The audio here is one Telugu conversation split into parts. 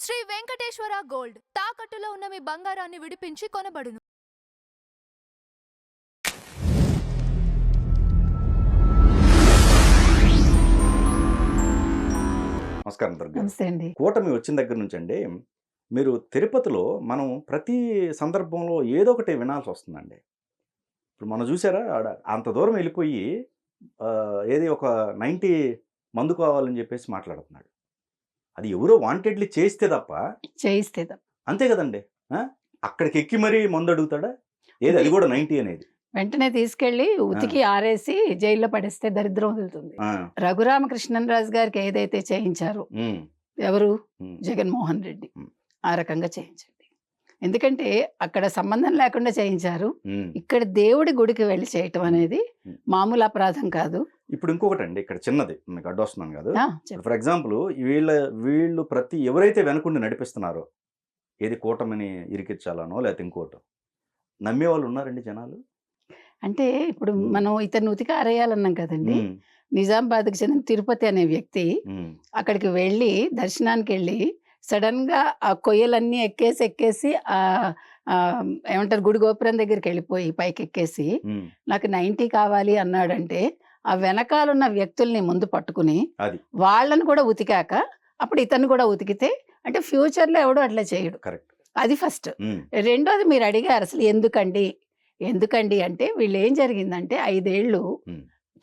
శ్రీ వెంకటేశ్వర గోల్డ్ తాకట్టులో ఉన్న మీ బంగారాన్ని విడిపించి కొనబడును. నమస్కారం దుర్గా. నమస్తే అండి. కూటమి వచ్చిన దగ్గర నుంచి అండి మీరు తిరుపతిలో మనం ప్రతి సందర్భంలో ఏదో ఒకటి వినాల్సి వస్తుందండి. ఇప్పుడు మనం చూసారా అంత దూరం వెళ్ళిపోయి ఏది ఒక 90 మందు కావాలని చెప్పేసి మాట్లాడుతున్నాడు. అది ఎవరో వాంటెడ్లీ చేస్తే తప్ప చేయిస్తే తప్ప అంతే కదండి. అక్కడికి ఎక్కి మరీ మందు అడుగుతాడా ఏది, అది కూడా 90 అనేది వెంటనే తీసుకెళ్లి ఉతికి ఆరేసి జైల్లో పడేస్తే దరిద్రం వదులుతుంది. రఘురామకృష్ణరాజు గారికి ఏదైతే చేయించారో ఎవరు జగన్మోహన్ రెడ్డి ఆ రకంగా చేయించండి. ఎందుకంటే అక్కడ సంబంధం లేకుండా చేయించారు. ఇక్కడ దేవుడి గుడికి వెళ్ళి చేయటం అనేది మామూలు అపరాధం కాదు. ఇప్పుడు ఇంకొకటి అండి, ఇక్కడ చిన్నది మీకు అడ్డొస్తున్నాను కాదు. ఫర్ ఎగ్జాంపుల్ వీళ్ళు ఎవరైతే వెనకుండి నడిపిస్తున్నారో ఏది కూటమిని ఇరికించాలనో లేకపోతే ఇంకోటో నమ్మే వాళ్ళు ఉన్నారండి జనాలు. అంటే ఇప్పుడు మనం ఇతను ఉతికి ఆరేయాలన్నాం కదండి. నిజామాబాద్కి చెందిన తిరుపతి అనే వ్యక్తి అక్కడికి వెళ్ళి దర్శనానికి వెళ్ళి సడన్ గా ఆ కొయ్యలన్నీ ఎక్కేసి ఏమంటారు గుడి గోపురం దగ్గరికి వెళ్ళిపోయి పైకి ఎక్కేసి నాకు 90 కావాలి అన్నాడంటే ఆ వెనకాలన్న వ్యక్తుల్ని ముందు పట్టుకుని వాళ్ళని కూడా ఉతికాక అప్పుడు ఇతను కూడా ఉతికితే అంటే ఫ్యూచర్ లో ఎవడో అట్లా చేయడు. అది ఫస్ట్. రెండోది మీరు అడిగారు అసలు ఎందుకండి అంటే వీళ్ళు ఏం జరిగిందంటే 5 ఏళ్ళు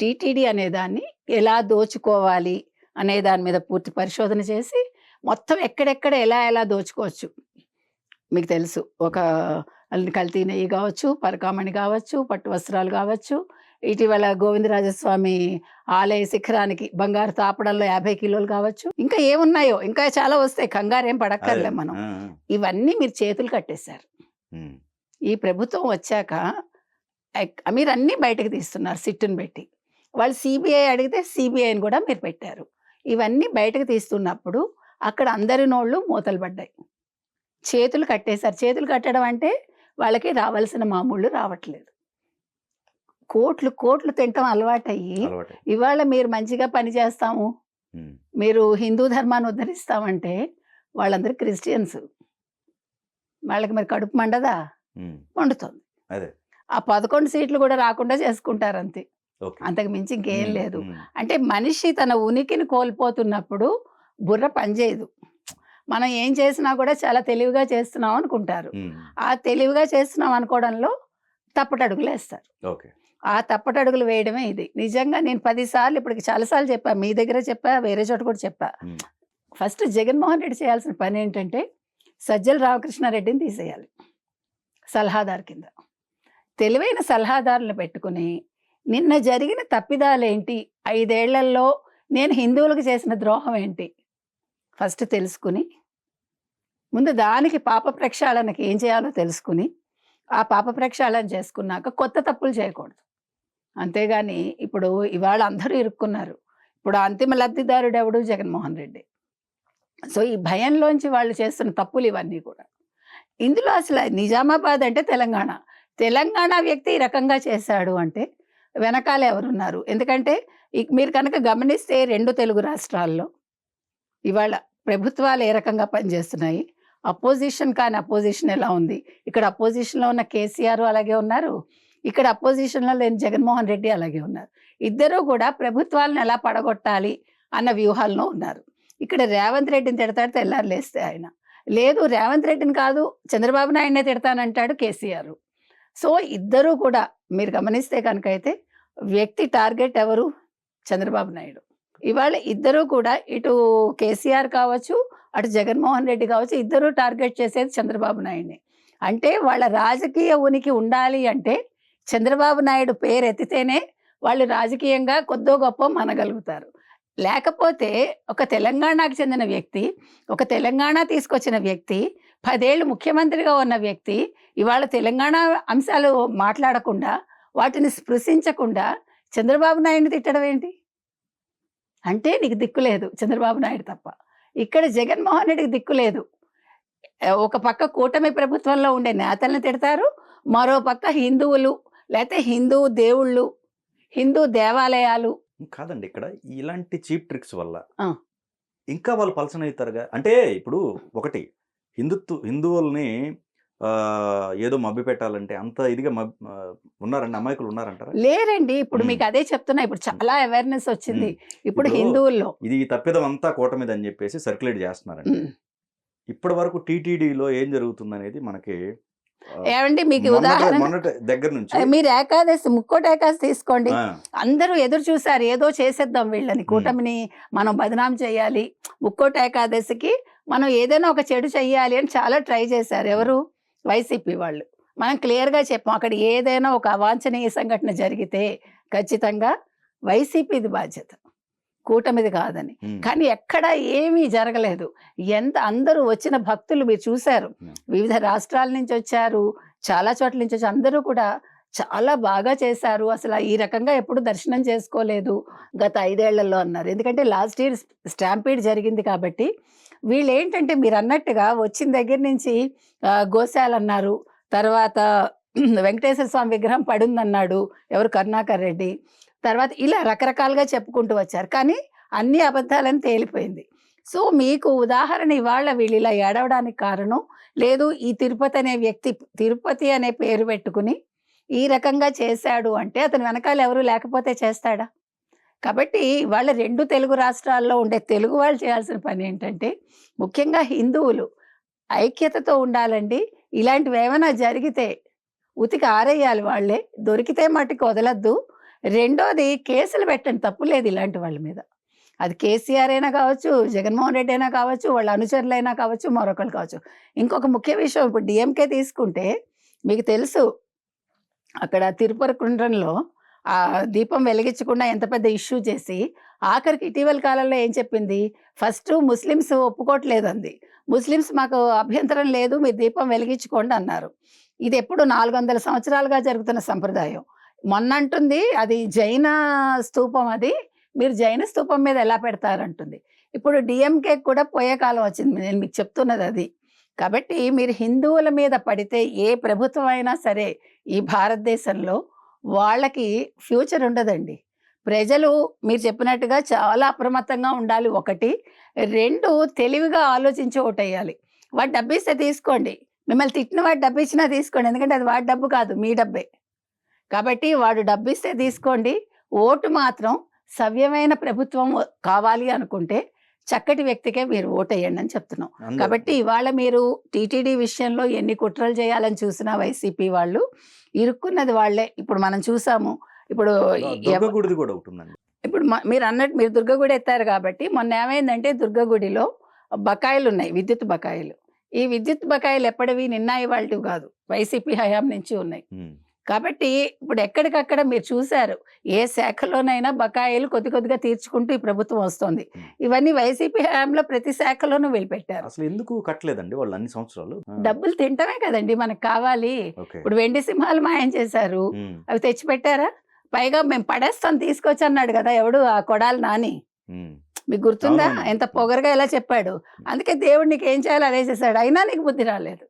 టీటీడీ అనే దాన్ని ఎలా దోచుకోవాలి అనే దాని మీద పూర్తి పరిశోధన చేసి మొత్తం ఎక్కడెక్కడ ఎలా దోచుకోవచ్చు మీకు తెలుసు. ఒక కల్తీ నెయ్యి కావచ్చు, పరకామణి కావచ్చు, పట్టు వస్త్రాలు కావచ్చు, ఇటీవల గోవిందరాజస్వామి ఆలయ శిఖరానికి బంగారు తాపడంలో 50 కిలోలు కావచ్చు, ఇంకా ఏమున్నాయో ఇంకా చాలా వస్తాయి, కంగారేం పడక్కర్లే మనం. ఇవన్నీ మీరు చేతులు కట్టేశారు. ఈ ప్రభుత్వం వచ్చాక మీరు అన్నీ బయటకు తీస్తున్నారు సిట్టును పెట్టి. వాళ్ళు సిబిఐ అడిగితే సిబిఐని కూడా మీరు పెట్టారు. ఇవన్నీ బయటకు తీస్తున్నప్పుడు అక్కడ అందరి నోళ్ళు మూతలు పడ్డాయి. చేతులు కట్టేశారు. చేతులు కట్టడం అంటే వాళ్ళకి రావాల్సిన మామూళ్ళు రావట్లేదు. కోట్లు తింటాం అలవాటయ్యి ఇవాళ మీరు మంచిగా పని చేస్తాము, మీరు హిందూ ధర్మాన్ని ఉద్ధరిస్తామంటే వాళ్ళందరూ క్రిస్టియన్స్. వాళ్ళకి మరి కడుపు మండదా? మండుతుంది. ఆ 11 సీట్లు కూడా రాకుండా చేసుకుంటారు అంతే, అంతకు మించి ఇంకేం లేదు. అంటే మనిషి తన ఉనికిని కోల్పోతున్నప్పుడు బుర్ర పనిచేయదు. మనం ఏం చేసినా కూడా చాలా తెలివిగా చేస్తున్నాం అనుకుంటారు. ఆ తెలివిగా చేస్తున్నాం అనుకోవడంలో తప్పటడుగులు వేస్తారు. ఆ తప్పటడుగులు వేయడమే ఇది. నిజంగా నేను 10 సార్లు ఇప్పటికి చాలాసార్లు చెప్పా, మీ దగ్గర చెప్పా, వేరే చోట కూడా చెప్పా. ఫస్ట్ జగన్మోహన్ రెడ్డి చేయాల్సిన పని ఏంటంటే సజ్జల రామకృష్ణారెడ్డిని తీసేయాలి సలహాదారు కింద. తెలివైన సలహాదారులను పెట్టుకుని నిన్న జరిగిన తప్పిదాలేంటి, 5 ఏళ్లలో నేను హిందువులకు చేసిన ద్రోహం ఏంటి ఫస్ట్ తెలుసుకుని ముందు దానికి పాప ప్రక్షాళనకి ఏం చేయాలో తెలుసుకుని ఆ పాప ప్రక్షాళన చేసుకున్నాక కొత్త తప్పులు చేయకూడదు. అంతేగాని ఇప్పుడు ఇవాళ అందరూ ఇరుక్కున్నారు. ఇప్పుడు అంతిమ లబ్ధిదారుడు ఎవడు? జగన్మోహన్ రెడ్డి. సో ఈ భయంలోంచి వాళ్ళు చేస్తున్న తప్పులు ఇవన్నీ కూడా. ఇందులో అసలు నిజామాబాద్ అంటే తెలంగాణ వ్యక్తి ఈ రకంగా చేశాడు అంటే వెనకాల ఎవరున్నారు? ఎందుకంటే మీరు కనుక గమనిస్తే 2 తెలుగు రాష్ట్రాల్లో ఇవాళ ప్రభుత్వాలు ఏ రకంగా పనిచేస్తున్నాయి, అపోజిషన్ కానీ అపోజిషన్ ఎలా ఉంది. ఇక్కడ అపోజిషన్లో ఉన్న కేసీఆర్ అలాగే ఉన్నారు, ఇక్కడ అపోజిషన్లో లేని జగన్మోహన్ రెడ్డి అలాగే ఉన్నారు. ఇద్దరూ కూడా ప్రభుత్వాలను ఎలా పడగొట్టాలి అన్న వ్యూహాల్లో ఉన్నారు. ఇక్కడ రేవంత్ రెడ్డిని తిడతాడు తెల్లారు లేస్తే ఆయన, లేదు రేవంత్ రెడ్డిని కాదు చంద్రబాబు నాయుడినే తిడతానంటాడు కేసీఆర్. సో ఇద్దరూ కూడా మీరు గమనిస్తే కనుక అయితే వ్యక్తి టార్గెట్ ఎవరు? చంద్రబాబు నాయుడు. ఇవాళ ఇద్దరూ కూడా ఇటు కేసీఆర్ కావచ్చు అటు జగన్మోహన్ రెడ్డి కావచ్చు ఇద్దరూ టార్గెట్ చేసేది చంద్రబాబు నాయుడిని. అంటే వాళ్ళ రాజకీయ ఉనికి ఉండాలి అంటే చంద్రబాబు నాయుడు పేరు ఎత్తితేనే వాళ్ళు రాజకీయంగా కొద్దో గొప్ప మనగలుగుతారు. లేకపోతే ఒక తెలంగాణకు చెందిన వ్యక్తి, ఒక తెలంగాణ తీసుకొచ్చిన వ్యక్తి, 10 ఏళ్ళు ముఖ్యమంత్రిగా ఉన్న వ్యక్తి ఇవాళ తెలంగాణ అంశాలు మాట్లాడకుండా వాటిని స్పృశించకుండా చంద్రబాబు నాయుడిని తిట్టడం ఏంటి? అంటే నీకు దిక్కు లేదు చంద్రబాబు నాయుడు తప్ప. ఇక్కడ జగన్మోహన్ రెడ్డికి దిక్కు లేదు. ఒక పక్క కూటమి ప్రభుత్వంలో ఉండే నేతల్ని తిడతారు, మరో పక్క హిందువులు లేకపోతే హిందూ దేవుళ్ళు, హిందూ దేవాలయాలు కాదండి. ఇక్కడ ఇలాంటి చీప్ ట్రిక్స్ వల్ల ఇంకా వాళ్ళు పలచనవుతారుగా. అంటే ఇప్పుడు ఒకటి హిందువుల్ని ఏదో మభ్యపెట్టాలంటే అంత ఇదిగా ఉన్నారండి, అమాయకులు ఉన్నారంటారా? లేరండి. ఇప్పుడు హ్మ్. మీకు అదే చెప్తున్నా. ఇప్పుడు చాలా అవేర్‌నెస్ వచ్చింది. హ్మ్. ఇప్పుడు ఇప్పుడు హిందువుల్లో. ఇది తప్పిదం అంతా కూటమిదని చెప్పేసి సర్క్యులేట్ చేస్తున్నారండి. హ్మ్. ఇప్పటి వరకు టీటీడీలో ఏం జరుగుతుందనేది మనకి ఏవండి మీకు ఉదాహరణ మొన్నటి దగ్గర నుంచి మీరు ఏకాదశి, ముక్కోటి ఏకాదశి తీసుకోండి. ఆ, అందరూ ఎదురు చూసారు. ఏదో చేసేద్దాం వీళ్ళని, కూటమిని మనం బదనాం చేయాలి. ముక్కోటి ఏకాదశికి మనం ఏదైనా ఒక చెడు చెయ్యాలి అని చాలా ట్రై చేశారు. ఎవరు? వైసీపీ వాళ్ళు. మనం క్లియర్‌గా చెప్పాం. అక్కడ ఏదైనా ఒక అవాంఛనీయ సంఘటన జరిగితే ఖచ్చితంగా వైసీపీది బాధ్యత, కూటమిది కాదని. ఉమ్, కానీ ఎక్కడ ఏమీ జరగలేదు. అందరూ వచ్చిన భక్తులు మీరు చూసారు. వివిధ రాష్ట్రాల నుంచి వచ్చారు. చాలా చోట్ల నుంచి వచ్చి అందరూ కూడా చాలా బాగా చేశారు. అసలు ఈ రకంగా ఎప్పుడు దర్శనం చేసుకోలేదు గత 5 ఏళ్లలో అన్నారు. ఎందుకంటే లాస్ట్ ఇయర్ స్టాంపీడ్ జరిగింది కాబట్టి. వీళ్ళేంటంటే మీరన్నట్టుగా వచ్చిన దగ్గర నుంచి గోశాల అన్నారు. తర్వాత వెంకటేశ్వర స్వామి విగ్రహం పడుందన్నాడు ఎవరు? కరుణాకర్ రెడ్డి. తర్వాత ఇలా రకరకాలుగా చెప్పుకుంటూ వచ్చారు. కానీ అన్ని అబద్ధాలని తేలిపోయింది. సో మీకు ఉదాహరణ ఇవాళ వీళ్ళు ఇలా ఏడవడానికి కారణం, లేదు ఈ తిరుపతి అనే వ్యక్తి తిరుపతి అనే పేరు పెట్టుకుని ఈ రకంగా చేశాడు అంటే అతని వెనకాల ఎవరు లేకపోతే చేస్తాడా? కాబట్టి ఇవాళ 2 తెలుగు రాష్ట్రాల్లో ఉండే తెలుగు వాళ్ళు చేయాల్సిన పని ఏంటంటే, ముఖ్యంగా హిందువులు ఐక్యతతో ఉండాలండి. ఇలాంటివేమైనా జరిగితే ఉతికి ఆరేయాలి వాళ్ళే. దొరికితే మట్టుకు వదలొద్దు. రెండోది కేసులు పెట్టండి, తప్పు లేదు ఇలాంటి వాళ్ళ మీద. అది కేసీఆర్ అయినా కావచ్చు, జగన్మోహన్ రెడ్డి అయినా కావచ్చు, వాళ్ళ అనుచరులైనా కావచ్చు, మరొకళ్ళు కావచ్చు. ఇంకొక ముఖ్య విషయం, ఇప్పుడు డీఎంకే తీసుకుంటే మీకు తెలుసు, అక్కడ తిరుపరకుండ్రంలో దీపం వెలిగించకుండా ఎంత పెద్ద ఇష్యూ చేసి ఆఖరికి ఇటీవల కాలంలో ఏం చెప్పింది? First Muslims ఒప్పుకోవట్లేదంది. ముస్లిమ్స్ మాకు అభ్యంతరం లేదు, మీరు దీపం వెలిగించుకోండి అన్నారు. ఇది ఎప్పుడు 400 సంవత్సరాలుగా జరుగుతున్న సంప్రదాయం. మొన్న అంటుంది అది జైన స్తూపం, అది మీరు జైన స్తూపం మీద ఎలా పెడతారంటుంది. ఇప్పుడు డిఎంకే కూడా పోయే కాలం వచ్చింది. నేను మీకు చెప్తున్నది అది. కాబట్టి మీరు హిందువుల మీద పడితే ఏ ప్రభుత్వం అయినా సరే ఈ భారతదేశంలో వాళ్ళకి ఫ్యూచర్ ఉండదండి. ప్రజలు మీరు చెప్పినట్టుగా చాలా అప్రమత్తంగా ఉండాలి ఒకటి. 2 తెలివిగా ఆలోచించి ఓటేయాలి. వాడు డబ్బిస్తే తీసుకోండి. మిమ్మల్ని తిట్టిన వాడు డబ్బిచ్చినా తీసుకోండి. ఎందుకంటే అది వాడి డబ్బు కాదు, మీ డబ్బే. కాబట్టి వాడు డబ్బిస్తే తీసుకోండి. ఓటు మాత్రం సవ్యమైన ప్రభుత్వం కావాలి అనుకుంటే చక్కటి వ్యక్తికే మీరు ఓటేయండి అని చెప్తున్నాం. కాబట్టి ఇవాళ మీరు టీటీడీ విషయంలో ఎన్ని కుట్రలు చేయాలని చూసినా వైసీపీ వాళ్ళు ఇరుక్కున్నది వాళ్ళే. ఇప్పుడు మనం చూసాము. ఇప్పుడు గుడిది కూడా ఉంటుందండి. ఇప్పుడు మీరు అన్నట్టు మీరు దుర్గగుడి ఎత్తారు కాబట్టి మొన్న ఏమైందంటే దుర్గగుడిలో బకాయిలు ఉన్నాయి, విద్యుత్ బకాయిలు. ఈ విద్యుత్ బకాయిలు ఎప్పటివి? నిన్న ఇవాళవి కాదు, వైసీపీ హయాం నుంచి ఉన్నాయి. కాబట్టి ఇప్పుడు ఎక్కడికక్కడ మీరు చూశారు, ఏ శాఖలోనైనా బకాయిలు కొద్ది కొద్దిగా తీర్చుకుంటూ ఈ ప్రభుత్వం వస్తుంది. ఇవన్నీ వైసీపీ హయాంలో ప్రతి శాఖలోనూ వీళ్ళు పెట్టారు. అసలు ఎందుకు కట్టలేదండి వాళ్ళు అన్ని సంవత్సరాలు? డబ్బులు తింటమే కదండి మనకు కావాలి. ఇప్పుడు వెండి సింహాలు మాయం చేశారు, అవి తెచ్చి పెట్టారా? పైగా మేము పడేస్తాం తీసుకొచ్చి అన్నాడు కదా ఎవడు? ఆ కొడాలి నాని. మీకు గుర్తుందా ఎంత పొగరగా ఎలా చెప్పాడు? అందుకే దేవుడు నీకు ఏం చేయాలో అదే చేశాడు, అయినా నీకు బుద్ధి రాలేదు.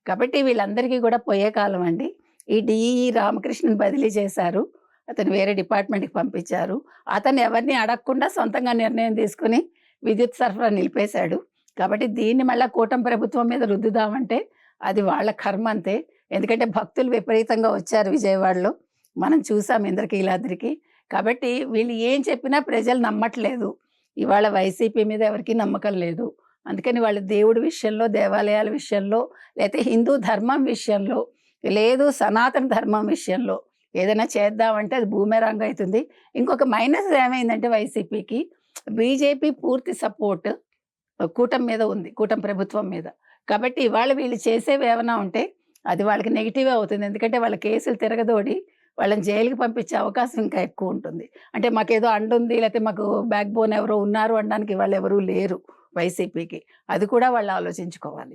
కాబట్టి వీళ్ళందరికీ కూడా పోయే కాలం అండి. ఈ డిఈ రామకృష్ణన్ బదిలీ చేశారు, అతను వేరే డిపార్ట్మెంట్కి పంపించారు. అతను ఎవరిని అడగకుండా సొంతంగా నిర్ణయం తీసుకుని విద్యుత్ సరఫరా నిలిపేశాడు. కాబట్టి దీన్ని మళ్ళీ కూటమి ప్రభుత్వం మీద రుద్దుదామంటే అది వాళ్ళ కర్మ అంతే. ఎందుకంటే భక్తులు విపరీతంగా వచ్చారు విజయవాడలో, మనం చూసాం ఇంద్రకీలాద్రికి. కాబట్టి వీళ్ళు ఏం చెప్పినా ప్రజలు నమ్మట్లేదు. ఇవాళ వైసీపీ మీద ఎవరికీ నమ్మకం లేదు. అందుకని వాళ్ళు దేవుడి విషయంలో, దేవాలయాల విషయంలో, లేకపోతే హిందూ ధర్మం విషయంలో, లేదు సనాతన ధర్మం విషయంలో ఏదైనా చేద్దామంటే అది బూమెరాంగ్ అవుతుంది. ఇంకొక మైనస్ ఏమైందంటే వైసీపీకి బీజేపీ పూర్తి సపోర్ట్ కూటమి మీద ఉంది, కూటమి ప్రభుత్వం మీద. కాబట్టి ఇవాళ వీళ్ళు చేసేవి ఏమైనా ఉంటే అది వాళ్ళకి నెగిటివ్ అవుతుంది. ఎందుకంటే వాళ్ళ కేసులు తిరగదోడి వాళ్ళని జైలుకి పంపించే అవకాశం ఇంకా ఎక్కువ ఉంటుంది. అంటే మాకేదో అండుంది, లేకపోతే మాకు బ్యాక్ బోన్ ఎవరో ఉన్నారు అనడానికి వాళ్ళు ఎవరూ లేరు వైసీపీకి. అది కూడా వాళ్ళు ఆలోచించుకోవాలి.